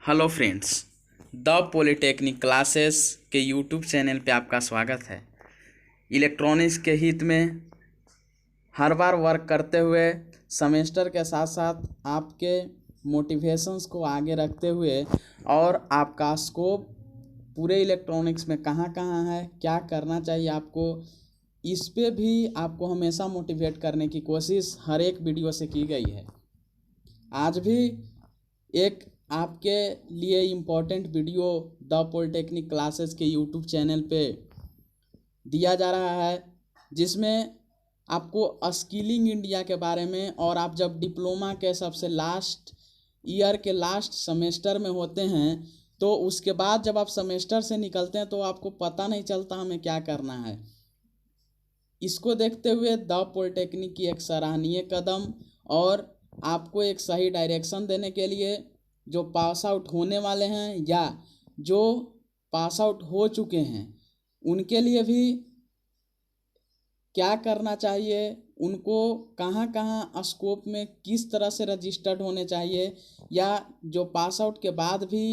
Hello friends, the polytechnic classes के YouTube channel पे आपका स्वागत है। इलेक्ट्रॉनिक्स के हित में हर बार वर्क करते हुए सेमेस्टर के साथ साथ आपके मोटिवेशंस को आगे रखते हुए और आपका स्कोप पूरे इलेक्ट्रॉनिक्स में कहाँ कहाँ है, क्या करना चाहिए आपको, इस पे भी आपको हमेशा मोटिवेट करने की कोशिश हर एक वीडियो से की गई है। आज भी एक आपके लिए important video the polytechnic classes के यूट्यूब चैनल पे दिया जा रहा है, जिसमें आपको स्किलिंग इंडिया के बारे में, और आप जब डिप्लोमा के सबसे लास्ट ईयर के लास्ट सेमेस्टर में होते हैं तो उसके बाद जब आप सेमेस्टर से निकलते हैं तो आपको पता नहीं चलता हमें क्या करना है। इसको देखते हुए द पॉलीटेक्निक की एक सराहनीय कदम और आपको एक सही डायरेक्शन देने के लिए जो पास आउट होने वाले हैं या जो पास आउट हो चुके हैं उनके लिए भी क्या करना चाहिए, उनको कहाँ कहाँ स्कोप में किस तरह से रजिस्टर्ड होने चाहिए, या जो पास आउट के बाद भी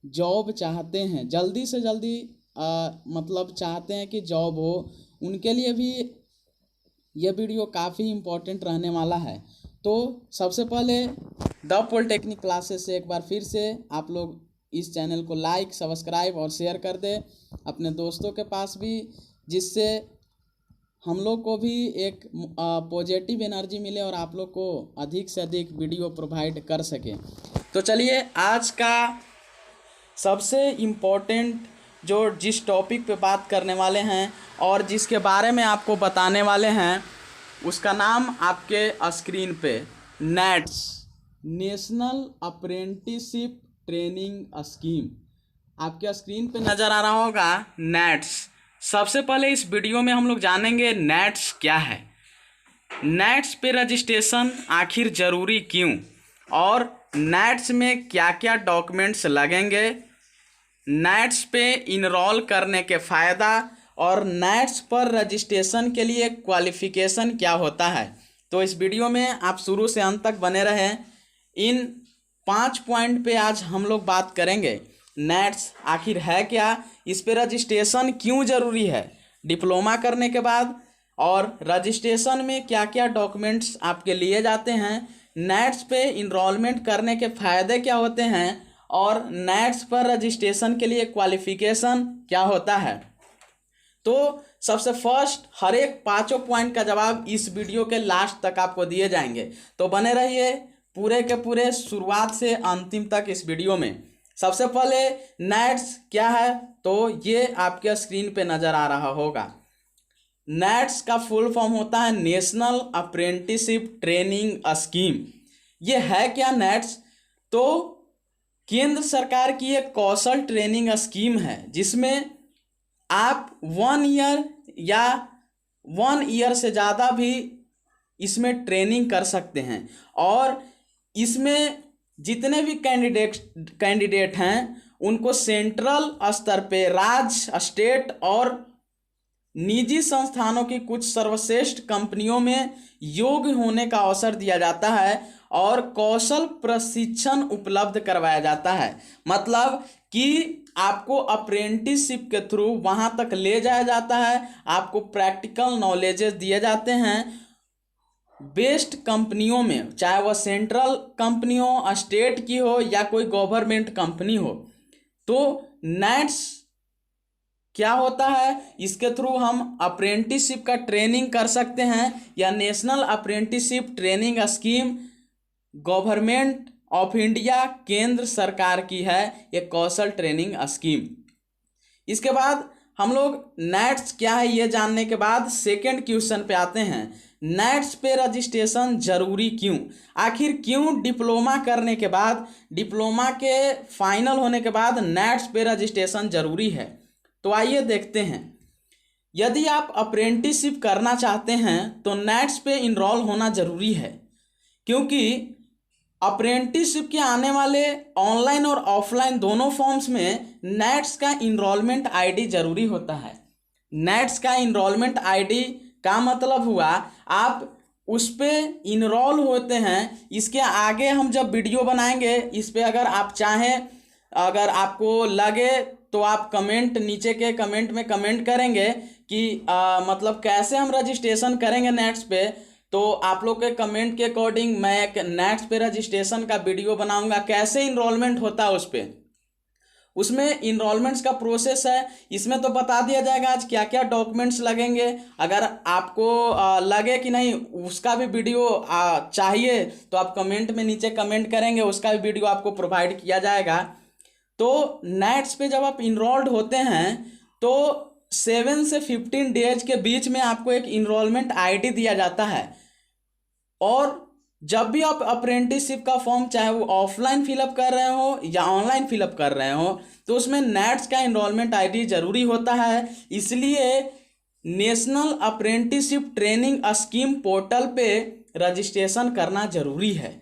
जॉब चाहते हैं, जल्दी से जल्दी मतलब चाहते हैं कि जॉब हो, उनके लिए भी ये वीडियो काफ़ी इम्पोर्टेंट रहने वाला है। तो सबसे पहले द पॉलीटेक्निक क्लासेस से एक बार फिर से आप लोग इस चैनल को लाइक, सब्सक्राइब और शेयर कर दें अपने दोस्तों के पास भी, जिससे हम लोग को भी एक पॉजिटिव एनर्जी मिले और आप लोग को अधिक से अधिक वीडियो प्रोवाइड कर सकें। तो चलिए आज का सबसे इम्पोर्टेंट जो जिस टॉपिक पे बात करने वाले हैं और जिसके बारे में आपको बताने वाले हैं उसका नाम आपके स्क्रीन पे nets, national apprenticeship training scheme, आपके स्क्रीन पे नज़र आ रहा होगा नेट्स। सबसे पहले इस वीडियो में हम लोग जानेंगे नेट्स क्या है, नेट्स पे रजिस्ट्रेशन आखिर ज़रूरी क्यों, और नेट्स में क्या क्या डॉक्यूमेंट्स लगेंगे, नेट्स पे इनरोल करने के फ़ायदा, और नेट्स पर रजिस्ट्रेशन के लिए क्वालिफ़िकेशन क्या होता है। तो इस वीडियो में आप शुरू से अंत तक बने रहें। इन 5 पॉइंट पे आज हम लोग बात करेंगे। नेट्स आखिर है क्या, इस पे रजिस्ट्रेशन क्यों ज़रूरी है डिप्लोमा करने के बाद, और रजिस्ट्रेशन में क्या क्या डॉक्यूमेंट्स आपके लिए जाते हैं, नेट्स पे इनरोलमेंट करने के फ़ायदे क्या होते हैं, और नेट्स पर रजिस्ट्रेशन के लिए क्वालिफ़िकेशन क्या होता है। तो सबसे फर्स्ट हर एक 5 पॉइंट का जवाब इस वीडियो के लास्ट तक आपको दिए जाएंगे, तो बने रहिए पूरे के पूरे शुरुआत से अंतिम तक इस वीडियो में। सबसे पहले नेट्स क्या है, तो ये आपके स्क्रीन पे नज़र आ रहा होगा। नेट्स का फुल फॉर्म होता है नेशनल अप्रेंटिसशिप ट्रेनिंग स्कीम। ये है क्या नेट्स, तो केंद्र सरकार की एक कौशल ट्रेनिंग स्कीम है जिसमें आप 1 ईयर या 1 ईयर से ज़्यादा भी इसमें ट्रेनिंग कर सकते हैं, और इसमें जितने भी कैंडिडेट हैं उनको सेंट्रल स्तर पे, राज्य, स्टेट और निजी संस्थानों की कुछ सर्वश्रेष्ठ कंपनियों में योग्य होने का अवसर दिया जाता है और कौशल प्रशिक्षण उपलब्ध करवाया जाता है। मतलब कि आपको अप्रेंटिसशिप के थ्रू वहाँ तक ले जाया जाता है, आपको प्रैक्टिकल नॉलेजेस दिए जाते हैं बेस्ट कंपनियों में, चाहे वह सेंट्रल कंपनी हो, स्टेट की हो या कोई गवर्नमेंट कंपनी हो। तो नेट्स क्या होता है, इसके थ्रू हम अप्रेंटिसशिप का ट्रेनिंग कर सकते हैं, या national apprenticeship training scheme government of India केंद्र सरकार की है, एक कौशल ट्रेनिंग स्कीम। इसके बाद हम लोग नेट्स क्या है ये जानने के बाद सेकंड क्वेश्चन पे आते हैं। नेट्स पे रजिस्ट्रेशन ज़रूरी क्यों, आखिर क्यों डिप्लोमा करने के बाद, डिप्लोमा के फाइनल होने के बाद नेट्स पे रजिस्ट्रेशन ज़रूरी है। तो आइए देखते हैं। यदि आप अप्रेंटिसशिप करना चाहते हैं तो नेट्स पे इनरोल होना ज़रूरी है, क्योंकि अप्रेंटिसशिप के आने वाले ऑनलाइन और ऑफलाइन दोनों फॉर्म्स में नेट्स का इनरोलमेंट आईडी ज़रूरी होता है। नेट्स का इनरोलमेंट आईडी का मतलब हुआ आप उस पर इनरोल होते हैं। इसके आगे हम जब वीडियो बनाएंगे इस पर, अगर आप चाहें, अगर आपको लगे तो आप कमेंट, नीचे के कमेंट में कमेंट करेंगे कि मतलब कैसे हम रजिस्ट्रेशन करेंगे नेट्स पे। तो आप लोग के कमेंट के अकॉर्डिंग मैं एक नेट्स पे रजिस्ट्रेशन का वीडियो बनाऊंगा, कैसे इनरोलमेंट होता है उस पर। उसमें इनरोलमेंट्स का प्रोसेस है, इसमें तो बता दिया जाएगा आज क्या क्या डॉक्यूमेंट्स लगेंगे। अगर आपको लगे कि नहीं उसका भी वीडियो चाहिए तो आप कमेंट में नीचे कमेंट करेंगे, उसका भी वीडियो आपको प्रोवाइड किया जाएगा। तो नेट्स पे जब आप इनरोल्ड होते हैं तो 7 से 15 डेज के बीच में आपको एक इनरोलमेंट आईडी दिया जाता है। और जब भी आप अप्रेंटिसशिप का फॉर्म, चाहे वो ऑफलाइन फिलअप कर रहे हो या ऑनलाइन फिलअप कर रहे हो, तो उसमें नेट्स का इनरोलमेंट आईडी जरूरी होता है। इसलिए national apprenticeship training scheme portal पे रजिस्ट्रेशन करना जरूरी है।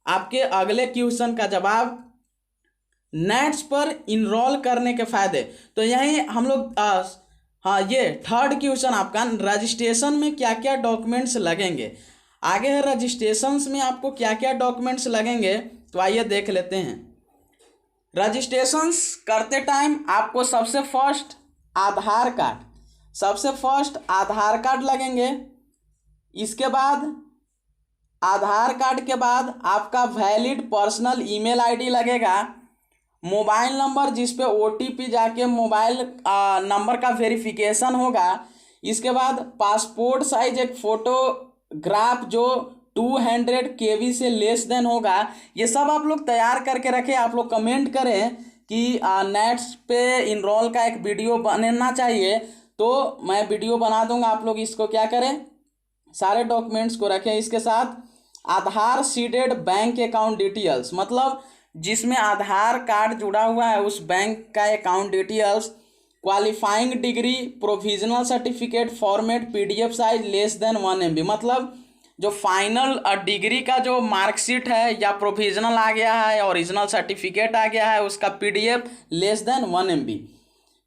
आपके अगले क्वेश्चन का जवाब, नेट्स पर इनरोल करने के फायदे। तो यही हम लोग हाँ, ये थर्ड क्वेश्चन आपका, रजिस्ट्रेशन में क्या क्या डॉक्यूमेंट्स लगेंगे। आगे है रजिस्ट्रेशंस में आपको क्या क्या डॉक्यूमेंट्स लगेंगे, तो आइए देख लेते हैं। रजिस्ट्रेशंस करते टाइम आपको सबसे फर्स्ट आधार कार्ड लगेंगे। इसके बाद आधार कार्ड के बाद आपका वैलिड पर्सनल ईमेल आईडी लगेगा, मोबाइल नंबर जिस पे ओटीपी जाके मोबाइल नंबर का वेरिफिकेशन होगा। इसके बाद पासपोर्ट साइज एक फोटोग्राफ जो 200 KB से लेस देन होगा। ये सब आप लोग तैयार करके रखें। आप लोग कमेंट करें कि नेट्स पे इनरोल का एक वीडियो बनना चाहिए, तो मैं वीडियो बना दूंगा। आप लोग इसको क्या करें, सारे डॉक्यूमेंट्स को रखें। इसके साथ आधार सीडेड बैंक अकाउंट डिटेल्स, मतलब जिसमें आधार कार्ड जुड़ा हुआ है उस बैंक का account details, qualifying degree, provisional certificate format PDF size less than 1 MB, मतलब जो फाइनल डिग्री का जो मार्कशीट है या प्रोविजनल आ गया है, ओरिजिनल सर्टिफिकेट आ गया है, उसका PDF less than 1 MB।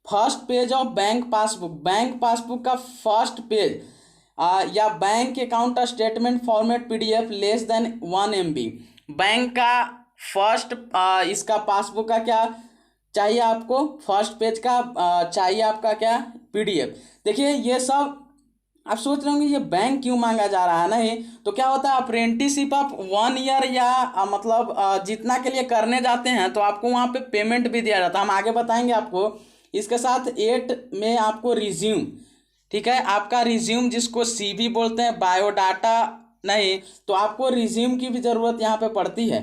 First page of bank passbook का फर्स्ट पेज या bank account statement format PDF less than 1 MB। Bank का फर्स्ट इसका पासबुक का क्या चाहिए आपको, फर्स्ट पेज का चाहिए आपका क्या, PDF। देखिए ये सब आप सोच रहे होंगे ये बैंक क्यों मांगा जा रहा है। नहीं तो क्या होता है, अप्रेंटिसशिप आप 1 ईयर या मतलब जितना के लिए करने जाते हैं तो आपको वहाँ पे पेमेंट भी दिया जाता है, हम आगे बताएंगे आपको। इसके साथ 8 में आपको रिज्यूम, ठीक है, आपका रिज्यूम जिसको CV बोलते हैं, बायोडाटा नहीं, तो आपको रिज्यूम की भी ज़रूरत यहाँ पे पड़ती है,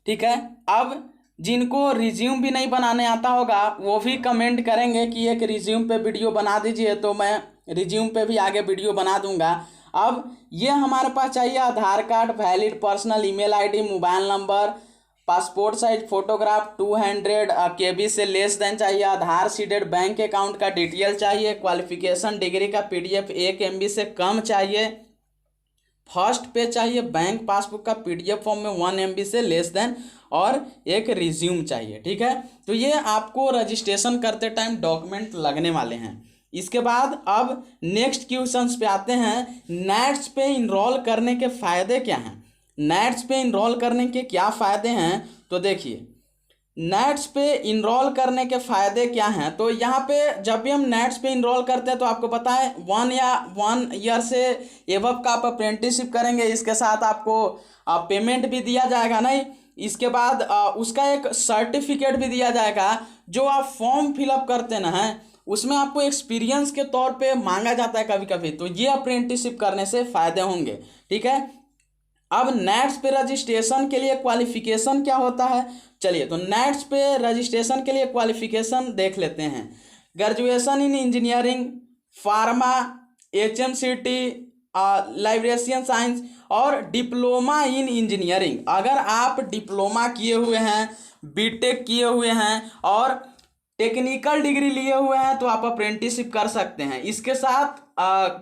ठीक है। अब जिनको रिज्यूम भी नहीं बनाने आता होगा वो भी कमेंट करेंगे कि एक रिज्यूम पे वीडियो बना दीजिए, तो मैं रिज्यूम पे भी आगे वीडियो बना दूंगा। अब ये हमारे पास चाहिए Aadhaar card, valid personal email ID, mobile number, passport size photograph 200 KB से लेस देन चाहिए, आधार सीडेड बैंक अकाउंट का डिटेल चाहिए, क्वालिफिकेशन डिग्री का PDF 1 MB से कम चाहिए, फर्स्ट पेज चाहिए, बैंक पासबुक का PDF फॉर्म में 1 MB से लेस देन, और एक रिज्यूम चाहिए, ठीक है। तो ये आपको रजिस्ट्रेशन करते टाइम डॉक्यूमेंट लगने वाले हैं। इसके बाद अब नेक्स्ट क्वेश्चंस पे आते हैं, नेट्स पे इनरोल करने के फ़ायदे क्या हैं। नेट्स पे इनरोल करने के क्या फ़ायदे हैं, तो देखिए नेट्स पे इनरोल करने के फ़ायदे क्या हैं। तो यहाँ पे जब भी हम नेट्स पे इनरोल करते हैं तो आपको पता है 1 ईयर से एबव का आप अप्रेंटिसशिप करेंगे, इसके साथ आपको पेमेंट भी दिया जाएगा नहीं, इसके बाद उसका एक सर्टिफिकेट भी दिया जाएगा। जो आप फॉर्म फिलअप करते ना हैं उसमें आपको एक्सपीरियंस के तौर पे मांगा जाता है कभी कभी, तो ये अप्रेंटिसशिप करने से फ़ायदे होंगे, ठीक है। अब नेट्स पे रजिस्ट्रेशन के लिए क्वालिफिकेशन क्या होता है, चलिए तो नेट्स पे रजिस्ट्रेशन के लिए क्वालिफिकेशन देख लेते हैं। Graduation in engineering, pharma, HMCT, librarian science और डिप्लोमा इन इंजीनियरिंग। अगर आप डिप्लोमा किए हुए हैं, BTech किए हुए हैं और टेक्निकल डिग्री लिए हुए हैं तो आप अप्रेंटिसशिप कर सकते हैं। इसके साथ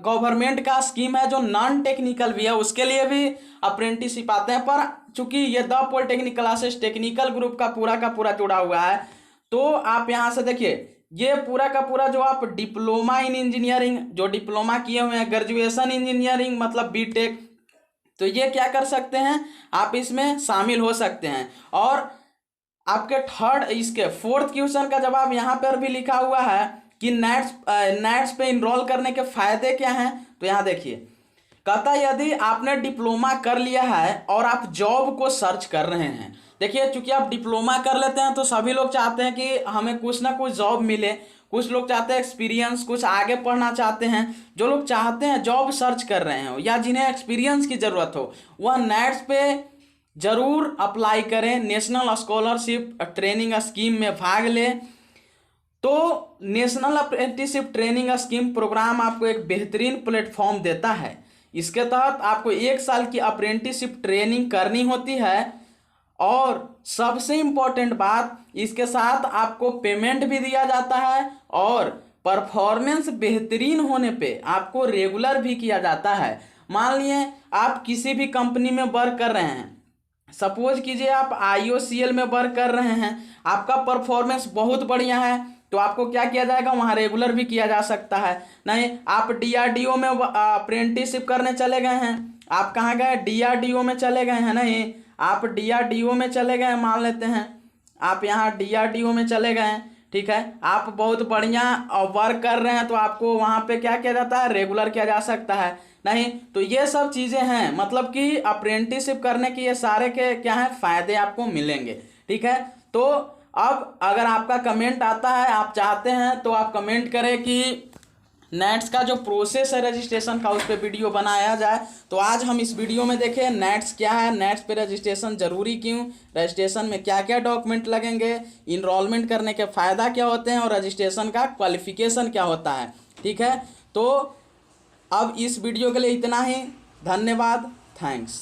गवर्नमेंट का स्कीम है जो नॉन टेक्निकल भी है, उसके लिए भी अप्रेंटिसशिप आते हैं, पर चूंकि ये the polytechnic classes technical group का पूरा जुड़ा हुआ है, तो आप यहाँ से देखिए ये पूरा का पूरा जो आप डिप्लोमा इन इंजीनियरिंग जो डिप्लोमा किए हुए हैं, ग्रेजुएशन इंजीनियरिंग मतलब BTech, तो ये क्या कर सकते हैं, आप इसमें शामिल हो सकते हैं। और आपके इसके फोर्थ क्वेश्चन का जवाब यहाँ पर भी लिखा हुआ है कि नेट्स पे इनरोल करने के फायदे क्या हैं। तो यहाँ देखिए, कहता यदि आपने डिप्लोमा कर लिया है और आप जॉब को सर्च कर रहे हैं, देखिए चूंकि आप डिप्लोमा कर लेते हैं तो सभी लोग चाहते हैं कि हमें कुछ ना कुछ जॉब मिले, कुछ लोग चाहते हैं एक्सपीरियंस, कुछ आगे पढ़ना चाहते हैं। जो लोग चाहते हैं जॉब सर्च कर रहे हो या जिन्हें एक्सपीरियंस की ज़रूरत हो, वह नेट्स पे ज़रूर अप्लाई करें, नेशनल स्कॉलरशिप ट्रेनिंग स्कीम में भाग लें। तो national apprenticeship training scheme programme आपको एक बेहतरीन प्लेटफॉर्म देता है। इसके तहत आपको 1 साल की अप्रेंटिसशिप ट्रेनिंग करनी होती है और सबसे इम्पोर्टेंट बात, इसके साथ आपको पेमेंट भी दिया जाता है और परफॉर्मेंस बेहतरीन होने पे आपको रेगुलर भी किया जाता है। मान लिए आप किसी भी कंपनी में वर्क कर रहे हैं, सपोज कीजिए आप IOCL में वर्क कर रहे हैं, आपका परफॉर्मेंस बहुत बढ़िया है, तो आपको क्या किया जाएगा, वहाँ रेगुलर भी किया जा सकता है। नहीं, आप DRDO में अप्रेंटिसशिप करने चले गए हैं, आप कहाँ गए, DRDO में चले गए हैं, नहीं आप DRDO में चले गए, मान लेते हैं आप यहाँ DRDO में चले गए हैं, ठीक है, आप बहुत बढ़िया वर्क कर रहे हैं, तो आपको वहाँ पे क्या किया जाता है, रेगुलर किया जा सकता है। नहीं, तो ये सब चीज़ें हैं, मतलब कि अप्रेंटिसशिप करने की ये सारे के क्या हैं, फ़ायदे आपको मिलेंगे। ठीक है, तो अब अगर आपका कमेंट आता है, आप चाहते हैं तो आप कमेंट करें कि नेट्स का जो प्रोसेस है रजिस्ट्रेशन का, उस पर वीडियो बनाया जाए। तो आज हम इस वीडियो में देखें नेट्स क्या है, नेट्स पे रजिस्ट्रेशन जरूरी क्यों, रजिस्ट्रेशन में क्या क्या डॉक्यूमेंट लगेंगे, इनरोलमेंट करने के फ़ायदा क्या होते हैं और रजिस्ट्रेशन का क्वालिफिकेशन क्या होता है। ठीक है, तो अब इस वीडियो के लिए इतना ही, धन्यवाद, थैंक्स।